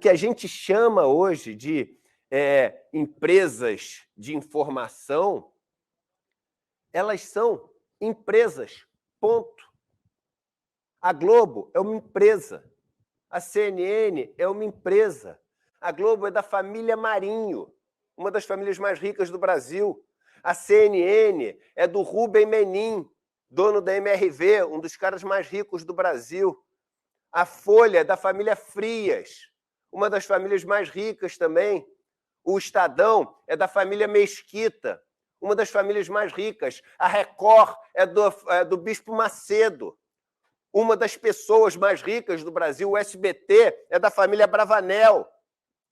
que a gente chama hoje de empresas de informação, elas são empresas, ponto. A Globo é uma empresa, a CNN é uma empresa, a Globo é da família Marinho, uma das famílias mais ricas do Brasil, a CNN é do Rubem Menin, dono da MRV, um dos caras mais ricos do Brasil, a Folha é da família Frias, uma das famílias mais ricas também, o Estadão é da família Mesquita, uma das famílias mais ricas, a Record é do Bispo Macedo, uma das pessoas mais ricas do Brasil, o SBT, é da família Bravanel,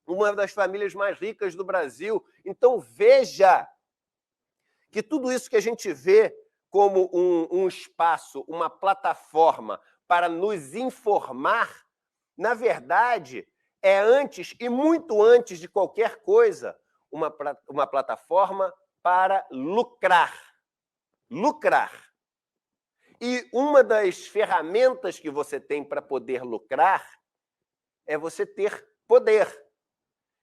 uma das famílias mais ricas do Brasil. Então, veja que tudo isso que a gente vê como um espaço, uma plataforma para nos informar, na verdade, é antes e muito antes de qualquer coisa, uma plataforma para lucrar. Lucrar. E uma das ferramentas que você tem para poder lucrar é você ter poder.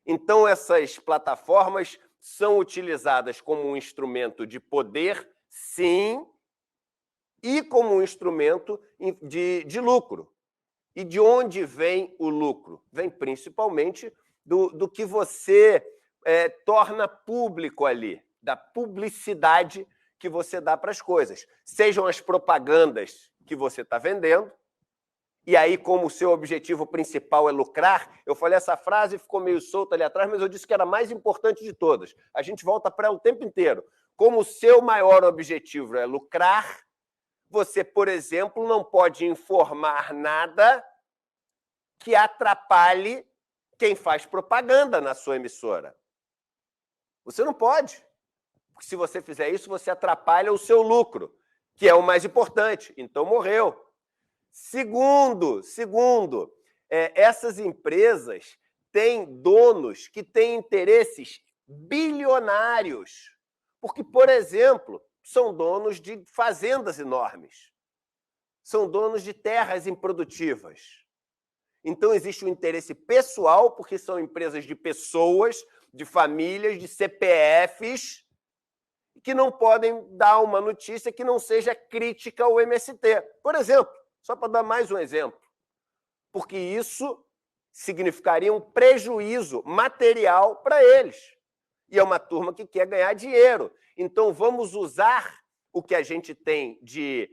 Então, essas plataformas são utilizadas como um instrumento de poder, sim, e como um instrumento de lucro. E de onde vem o lucro? Vem principalmente do que você torna público ali, da publicidade que você dá para as coisas. Sejam as propagandas que você está vendendo, e aí, como o seu objetivo principal é lucrar, eu falei essa frase, ficou meio solta ali atrás, mas eu disse que era a mais importante de todas. A gente volta para ela o tempo inteiro. Como o seu maior objetivo é lucrar, você, por exemplo, não pode informar nada que atrapalhe quem faz propaganda na sua emissora. Você não pode. Porque se você fizer isso, você atrapalha o seu lucro, que é o mais importante. Então, morreu. Segundo, essas empresas têm donos que têm interesses bilionários. Porque, por exemplo, são donos de fazendas enormes. São donos de terras improdutivas. Então, existe um interesse pessoal, porque são empresas de pessoas, de famílias, de CPFs, que não podem dar uma notícia que não seja crítica ao MST. Por exemplo, só para dar mais um exemplo, porque isso significaria um prejuízo material para eles. E é uma turma que quer ganhar dinheiro. Então, vamos usar o que a gente tem de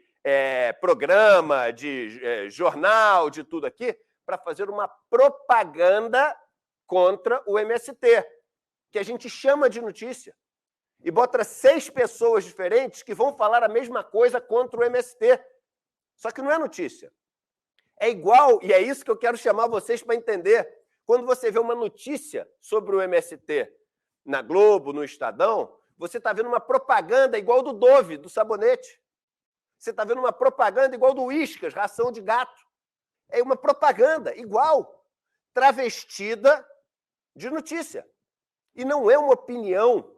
programa, de jornal, de tudo aqui, para fazer uma propaganda contra o MST, que a gente chama de notícia. E bota 6 pessoas diferentes que vão falar a mesma coisa contra o MST. Só que não é notícia. É igual, e é isso que eu quero chamar vocês para entender. Quando você vê uma notícia sobre o MST na Globo, no Estadão, você está vendo uma propaganda igual do Dove, do sabonete. Você está vendo uma propaganda igual do Whiskas, ração de gato. É uma propaganda igual, travestida de notícia. E não é uma opinião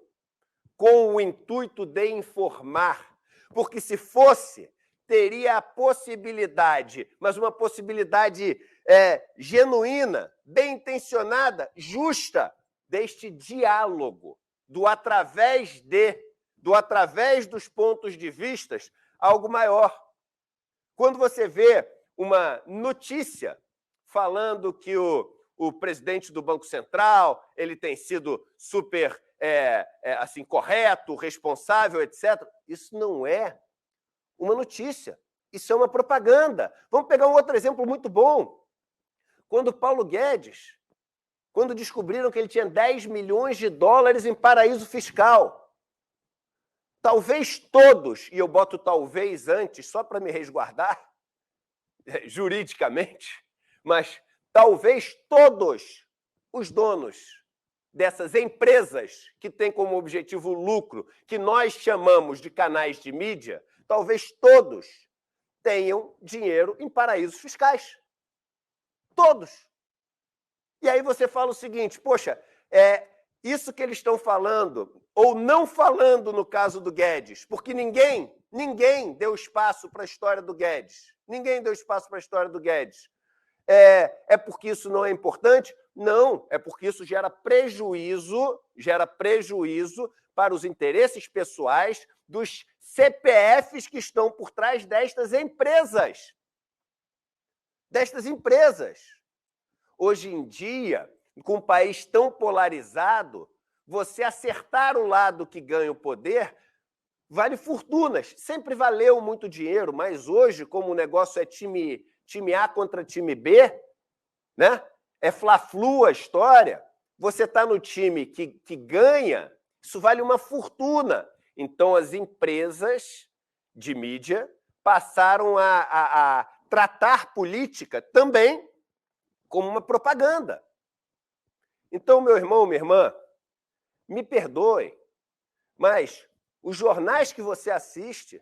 com o intuito de informar. Porque se fosse, teria a possibilidade, mas uma possibilidade genuína, bem intencionada, justa, deste diálogo, do através dos pontos de vistas, algo maior. Quando você vê uma notícia falando que o presidente do Banco Central ele tem sido super assim, correto, responsável, etc., isso não é uma notícia. Isso é uma propaganda. Vamos pegar um outro exemplo muito bom. Quando Paulo Guedes, quando descobriram que ele tinha 10 milhões de dólares em paraíso fiscal, talvez todos, e eu boto talvez antes só para me resguardar, juridicamente, mas talvez todos os donos dessas empresas que têm como objetivo o lucro, que nós chamamos de canais de mídia, talvez todos tenham dinheiro em paraísos fiscais. Todos. E aí você fala o seguinte, poxa, isso que eles estão falando, ou não falando no caso do Guedes, porque ninguém deu espaço para a história do Guedes. Ninguém deu espaço para a história do Guedes. É porque isso não é importante? Não, é porque isso gera prejuízo para os interesses pessoais dos CPFs que estão por trás destas empresas. Hoje em dia, com um país tão polarizado, você acertar o lado que ganha o poder vale fortunas. Sempre valeu muito dinheiro, mas hoje, como o negócio é time A contra time B, né? É fla-flu a história, você está no time que ganha, isso vale uma fortuna. Então, as empresas de mídia passaram a tratar política também como uma propaganda. Então, meu irmão, minha irmã, me perdoe, mas os jornais que você assiste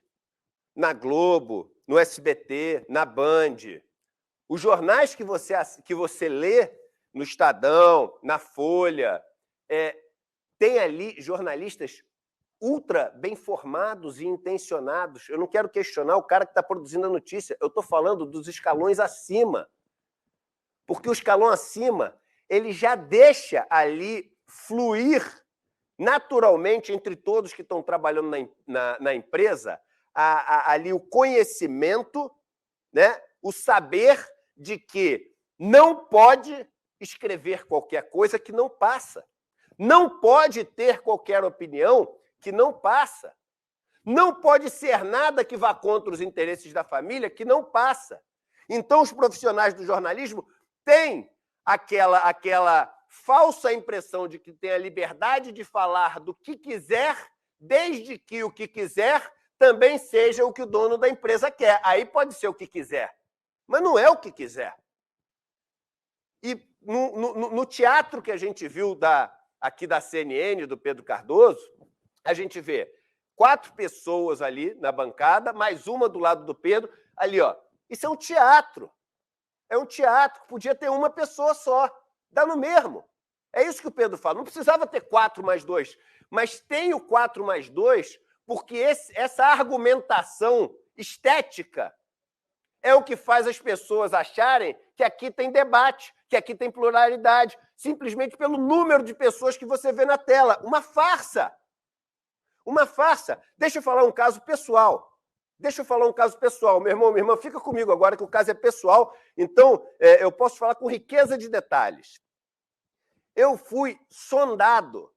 na Globo, no SBT, na Band, os jornais que você lê no Estadão, na Folha, tem ali jornalistas ultra bem formados e intencionados. Eu não quero questionar o cara que está produzindo a notícia, eu estou falando dos escalões acima. Porque o escalão acima, ele já deixa ali fluir naturalmente entre todos que estão trabalhando na empresa, ali o conhecimento, né, o saber de que não pode escrever qualquer coisa que não passa. Não pode ter qualquer opinião que não passa. Não pode ser nada que vá contra os interesses da família que não passa. Então, os profissionais do jornalismo têm aquela falsa impressão de que tem a liberdade de falar do que quiser, desde que o que quiser também seja o que o dono da empresa quer. Aí pode ser o que quiser, mas não é o que quiser. E no teatro que a gente viu aqui da CNN, do Pedro Cardoso, a gente vê 4 pessoas ali na bancada, mais uma do lado do Pedro, ali, ó. Isso é um teatro. É um teatro, podia ter uma pessoa só. Dá no mesmo. É isso que o Pedro fala. Não precisava ter 4 mais 2, mas tem o 4 mais 2 porque essa argumentação estética é o que faz as pessoas acharem que aqui tem debate, que aqui tem pluralidade, simplesmente pelo número de pessoas que você vê na tela. Uma farsa. Uma farsa. Deixa eu falar um caso pessoal. Meu irmão, minha irmã, fica comigo agora que o caso é pessoal, então eu posso falar com riqueza de detalhes. Eu fui sondado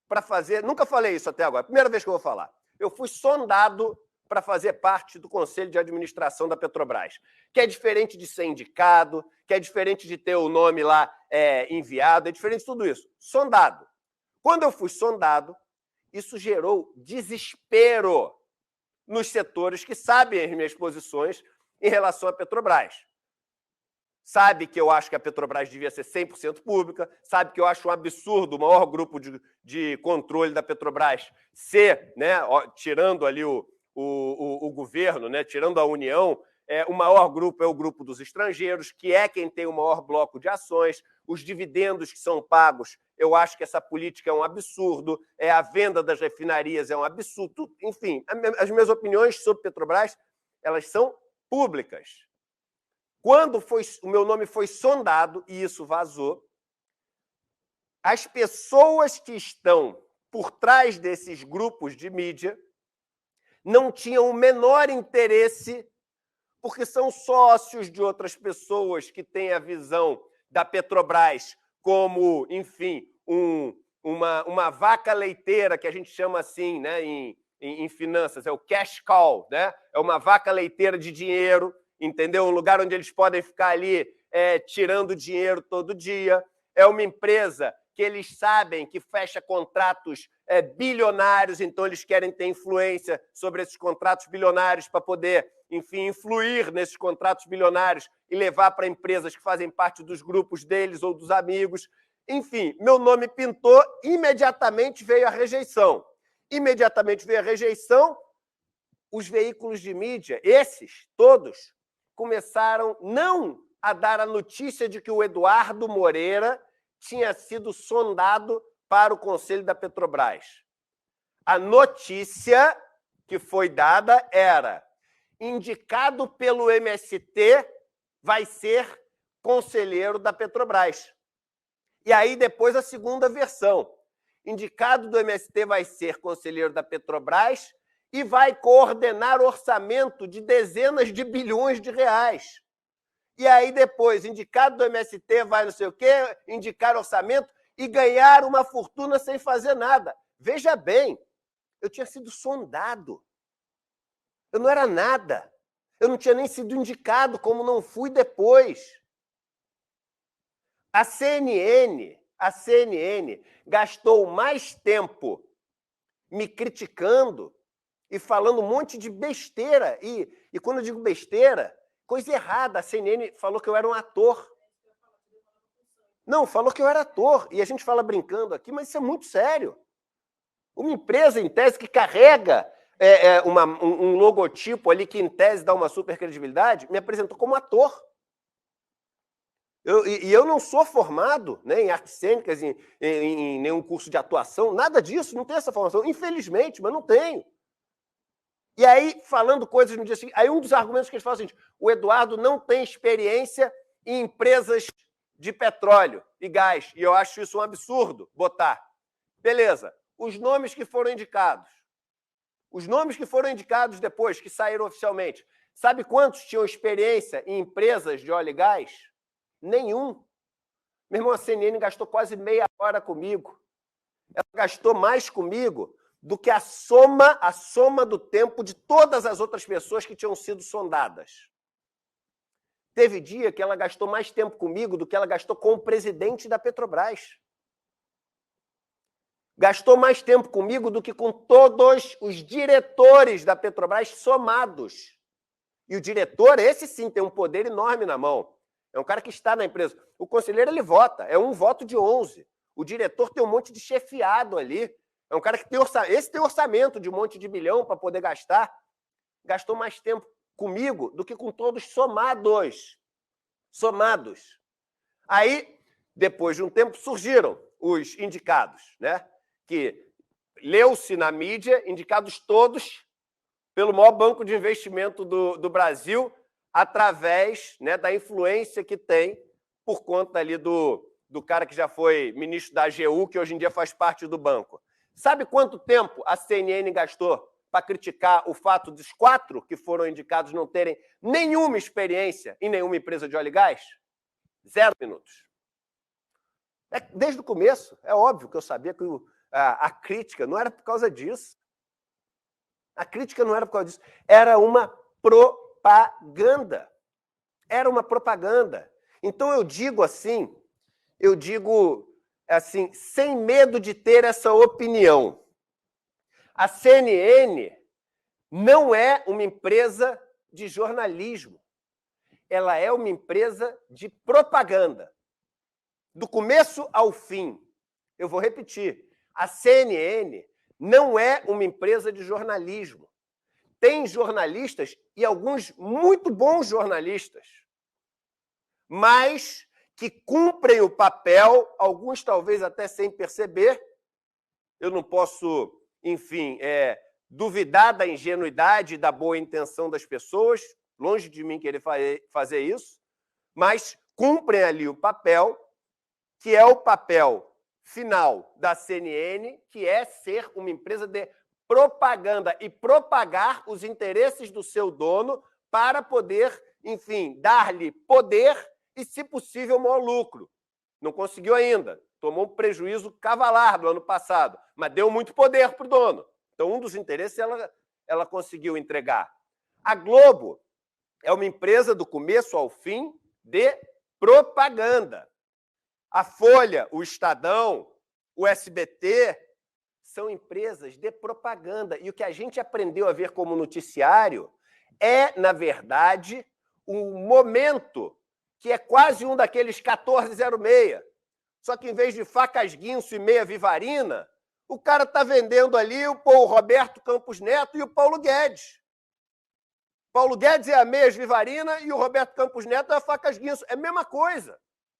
para fazer, nunca falei isso até agora, primeira vez que eu vou falar. Eu fui sondado para fazer parte do Conselho de Administração da Petrobras, que é diferente de ser indicado, que é diferente de ter o nome lá enviado, é diferente de tudo isso. Sondado. Quando eu fui sondado, isso gerou desespero nos setores que sabem as minhas posições em relação à Petrobras. Sabe que eu acho que a Petrobras devia ser 100% pública, sabe que eu acho um absurdo o maior grupo de controle da Petrobras ser, né, tirando ali o governo, né, tirando a União, o maior grupo é o grupo dos estrangeiros, que é quem tem o maior bloco de ações, os dividendos que são pagos, eu acho que essa política é um absurdo, a venda das refinarias é um absurdo, enfim, as minhas opiniões sobre Petrobras, elas são públicas. Quando o meu nome foi sondado, e isso vazou, as pessoas que estão por trás desses grupos de mídia não tinham o menor interesse, porque são sócios de outras pessoas que têm a visão da Petrobras como, enfim, uma vaca leiteira, que a gente chama assim, né, em finanças, é o cash cow, né? É uma vaca leiteira de dinheiro, entendeu? Um lugar onde eles podem ficar ali tirando dinheiro todo dia. É uma empresa que eles sabem que fecha contratos bilionários, então eles querem ter influência sobre esses contratos bilionários para poder, enfim, influir nesses contratos bilionários e levar para empresas que fazem parte dos grupos deles ou dos amigos. Enfim, meu nome pintou, imediatamente veio a rejeição. Os veículos de mídia, esses todos, começaram não a dar a notícia de que o Eduardo Moreira tinha sido sondado para o Conselho da Petrobras. A notícia que foi dada era: indicado pelo MST vai ser conselheiro da Petrobras. E aí, depois, a segunda versão. Indicado do MST vai ser conselheiro da Petrobras e vai coordenar orçamento de dezenas de bilhões de reais. E aí, depois, indicado do MST vai não sei o quê, indicar orçamento e ganhar uma fortuna sem fazer nada. Veja bem, eu tinha sido sondado. Eu não era nada. Eu não tinha nem sido indicado, como não fui depois. A CNN gastou mais tempo me criticando e falando um monte de besteira. E quando eu digo besteira, coisa errada. A CNN falou que eu era um ator. Não, falou que eu era ator. E a gente fala brincando aqui, mas isso é muito sério. Uma empresa, em tese, que carrega um logotipo ali que, em tese, dá uma super credibilidade, me apresentou como ator. Eu não sou formado, né, em artes cênicas, em nenhum curso de atuação, nada disso, não tenho essa formação, infelizmente, mas não tenho. E aí, falando coisas no dia seguinte, aí um dos argumentos que eles falam é o seguinte: o Eduardo não tem experiência em empresas de petróleo e gás, e eu acho isso um absurdo botar. Beleza, os nomes que foram indicados. Os nomes que foram indicados depois, que saíram oficialmente, sabe quantos tinham experiência em empresas de óleo e gás? Nenhum. Meu irmão, a CNN gastou quase meia hora comigo. Ela gastou mais comigo do que a soma do tempo de todas as outras pessoas que tinham sido sondadas. Teve dia que ela gastou mais tempo comigo do que ela gastou com o presidente da Petrobras. Gastou mais tempo comigo do que com todos os diretores da Petrobras somados. E o diretor, esse sim, tem um poder enorme na mão. É um cara que está na empresa. O conselheiro, ele vota. É um voto de 11. O diretor tem um monte de chefiado ali. É um cara que tem orçamento. Esse tem orçamento de um monte de bilhão para poder gastar. Gastou mais tempo comigo do que com todos somados. Somados. Aí, depois de um tempo, surgiram os indicados, né? Que leu-se na mídia, indicados todos pelo maior banco de investimento do Brasil, através, né, da influência que tem por conta ali do cara que já foi ministro da AGU, que hoje em dia faz parte do banco. Sabe quanto tempo a CNN gastou para criticar o fato dos 4 que foram indicados não terem nenhuma experiência em nenhuma empresa de óleo e gás? 0 minutos. Desde o começo, é óbvio que eu sabia que a crítica não era por causa disso. A crítica não era por causa disso. Era uma propaganda. Era uma propaganda. Então eu digo assim, sem medo de ter essa opinião. A CNN não é uma empresa de jornalismo. Ela é uma empresa de propaganda. Do começo ao fim. Eu vou repetir. A CNN não é uma empresa de jornalismo. Tem jornalistas, e alguns muito bons jornalistas, mas que cumprem o papel, alguns talvez até sem perceber. Eu não posso, enfim, duvidar da ingenuidade e da boa intenção das pessoas, longe de mim querer fazer isso, mas cumprem ali o papel, que é o papel final da CNN, que é ser uma empresa de propaganda e propagar os interesses do seu dono para poder, enfim, dar-lhe poder e, se possível, maior lucro. Não conseguiu ainda. Tomou um prejuízo cavalar do ano passado, mas deu muito poder para o dono. Então, um dos interesses ela conseguiu entregar. A Globo é uma empresa, do começo ao fim, de propaganda. A Folha, o Estadão, o SBT, são empresas de propaganda. E o que a gente aprendeu a ver como noticiário é, na verdade, um momento que é quase um daqueles 1406. Só que, em vez de facas guinso e meia vivarina, o cara está vendendo ali o Roberto Campos Neto e o Paulo Guedes. Paulo Guedes é a meias vivarina e o Roberto Campos Neto é a facas guinso. É a mesma coisa.